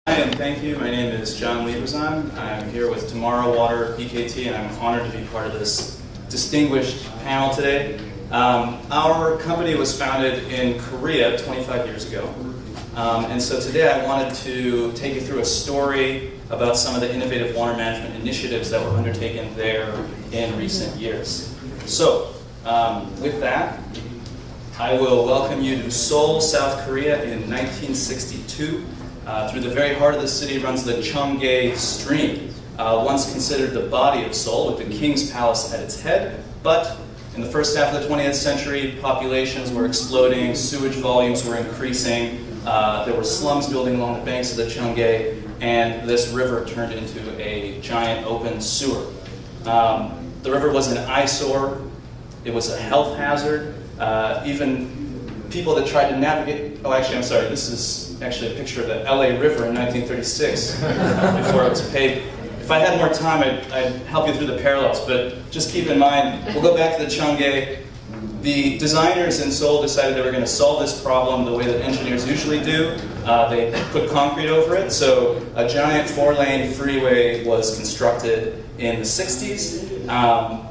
Hi, and thank you. My name is Jon Liberzon. I'm here with Tomorrow Water PKT, and I'm honored to be part of this distinguished panel today. Our company was founded in Korea 25 years ago. And so today I wanted to take you through a story about some of the innovative water management initiatives that were undertaken there in recent years. So, with that, I will welcome you to Seoul, South Korea in 1962. Through the very heart of the city runs the Cheonggye Stream, once considered the body of Seoul with the King's Palace at its head. But in the first half of the 20th century, populations were exploding, sewage volumes were increasing, there were slums building along the banks of the Cheonggye, and this river turned into a giant open sewer. The river was an eyesore, it was a health hazard, even people that tried to navigate, this is actually a picture of the LA River in 1936 before it was paved. If I had more time, I'd help you through the parallels, but just keep in mind, we'll go back to the Cheonggye. The designers in Seoul decided they were going to solve this problem the way that engineers usually do. They put concrete over it, so a giant 4-lane freeway was constructed in the 60s.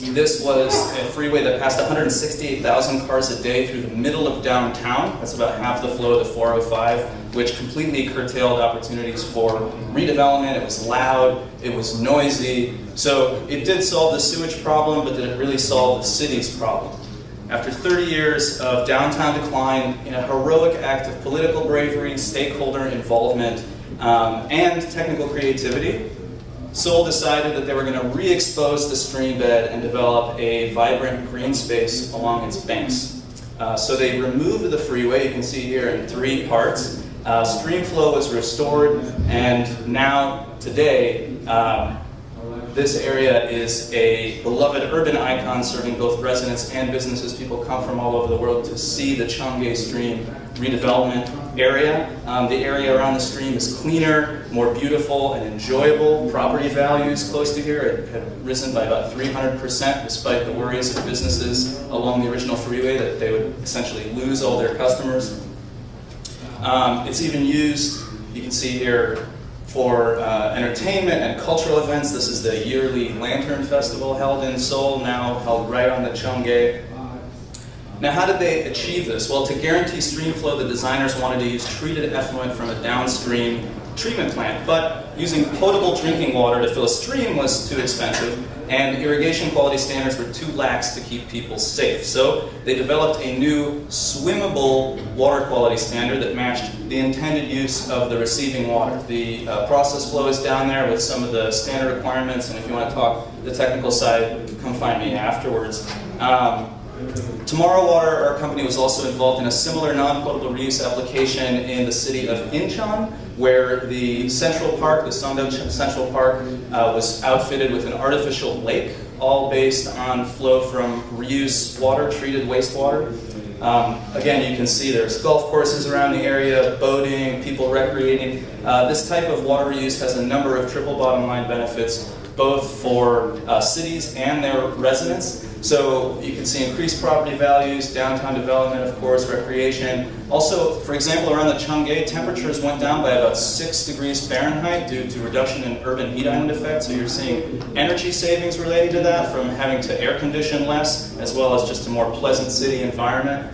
This was a freeway that passed 168,000 cars a day through the middle of downtown. That's about half the flow of the 405, which completely curtailed opportunities for redevelopment. It was loud, it was noisy. So it did solve the sewage problem, but did it really solve the city's problem? After 30 years of downtown decline, in a heroic act of political bravery, stakeholder involvement, and technical creativity, Seoul decided that they were going to re-expose the stream bed and develop a vibrant green space along its banks. So they removed the freeway, you can see here in 3 parts. Stream flow was restored, and now, today, this area is a beloved urban icon serving both residents and businesses. People come from all over the world to see the Cheonggye Stream redevelopment area. The area around the stream is cleaner, more beautiful, and enjoyable. Property values close to here have risen by about 300%, despite the worries of businesses along the original freeway that they would essentially lose all their customers. It's even used, you can see here, for entertainment and cultural events. This is the yearly Lantern Festival held in Seoul, now held right on the Cheonggye. Now, how did they achieve this? Well, to guarantee stream flow, the designers wanted to use treated effluent from a downstream treatment plant, but using potable drinking water to fill a stream was too expensive, and irrigation quality standards were too lax to keep people safe. So they developed a new swimmable water quality standard that matched the intended use of the receiving water. The process flow is down there with some of the standard requirements, and if you want to talk the technical side, come find me afterwards. Tomorrow Water, our company, was also involved in a similar non-potable reuse application in the city of Incheon, where the Central Park, the Songdo Central Park, was outfitted with an artificial lake, all based on flow from reused water, treated wastewater. Again, you can see there's golf courses around the area, boating, people recreating. This type of water reuse has a number of triple bottom line benefits, both for cities and their residents. So you can see increased property values, downtown development, of course, recreation. Also, for example, around the Cheonggye, temperatures went down by about 6 degrees Fahrenheit due to reduction in urban heat island effect. So you're seeing energy savings related to that from having to air condition less, as well as just a more pleasant city environment.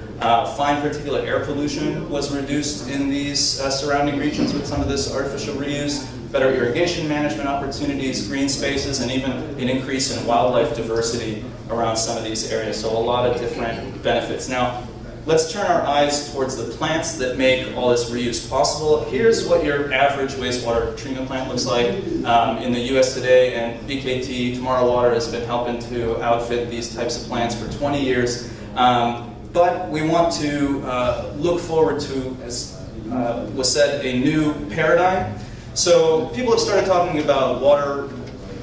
Fine particulate air pollution was reduced in these surrounding regions with some of this artificial reuse. Better irrigation management opportunities, green spaces, and even an increase in wildlife diversity around some of these areas. So a lot of different benefits. Now, let's turn our eyes towards the plants that make all this reuse possible. Here's what your average wastewater treatment plant looks like in the US today, and BKT, Tomorrow Water, has been helping to outfit these types of plants for 20 years. But we want to look forward to, as was said, a new paradigm. So people have started talking about water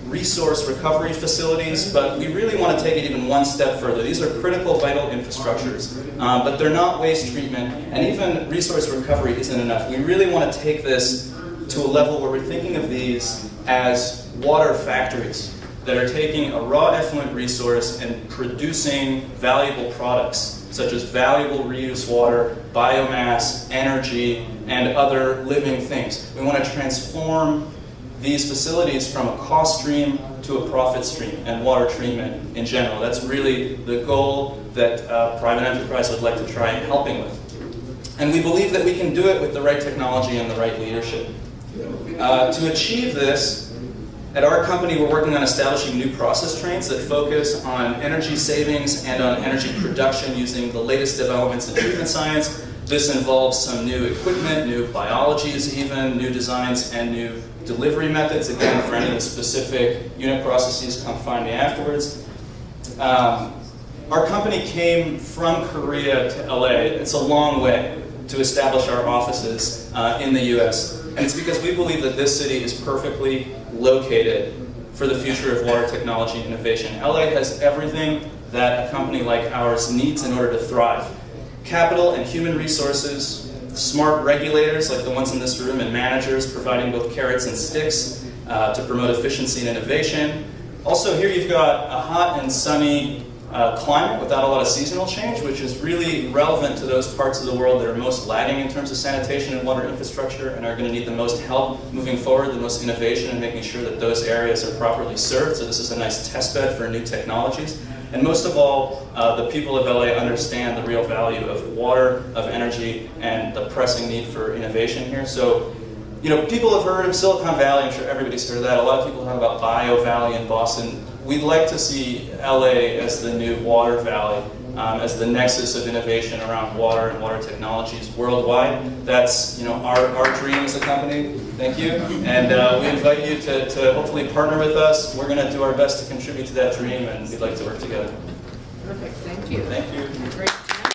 resource recovery facilities, but we really want to take it even one step further. These are critical, vital infrastructures, but they're not waste treatment, and even resource recovery isn't enough. We really want to take this to a level where we're thinking of these as water factories. that are taking a raw effluent resource and producing valuable products, such as valuable reuse water, biomass, energy, and other living things. We want to transform these facilities from a cost stream to a profit stream, and water treatment in general. That's really the goal that private enterprise would like to try helping with. And we believe that we can do it with the right technology and the right leadership. To achieve this, at our company we're working on establishing new process trains that focus on energy savings and on energy production using the latest developments in treatment science. This involves some new equipment, new biologies even, new designs, and new delivery methods. Again, for any of the specific unit processes, come find me afterwards. Our company came from Korea to LA. It's a long way to establish our offices in the US. And it's because we believe that this city is perfectly located for the future of water technology and innovation. LA has everything that a company like ours needs in order to thrive. Capital and human resources, smart regulators like the ones in this room, and managers providing both carrots and sticks to promote efficiency and innovation. Also here you've got a hot and sunny climate without a lot of seasonal change, which is really relevant to those parts of the world that are most lagging in terms of sanitation and water infrastructure and are going to need the most help moving forward, the most innovation in making sure that those areas are properly served. So this is a nice test bed for new technologies. And most of all, the people of LA understand the real value of water, of energy, and the pressing need for innovation here. So, you know, people have heard of Silicon Valley. I'm sure everybody's heard of that. A lot of people talk about Bio Valley in Boston. We'd like to see LA as the new water valley, as the nexus of innovation around water and water technologies worldwide. That's, you know, our dream as a company. Thank you. And we invite you to hopefully partner with us. We're going to do our best to contribute to that dream, and we'd like to work together. Perfect. Thank you. Thank you. Great.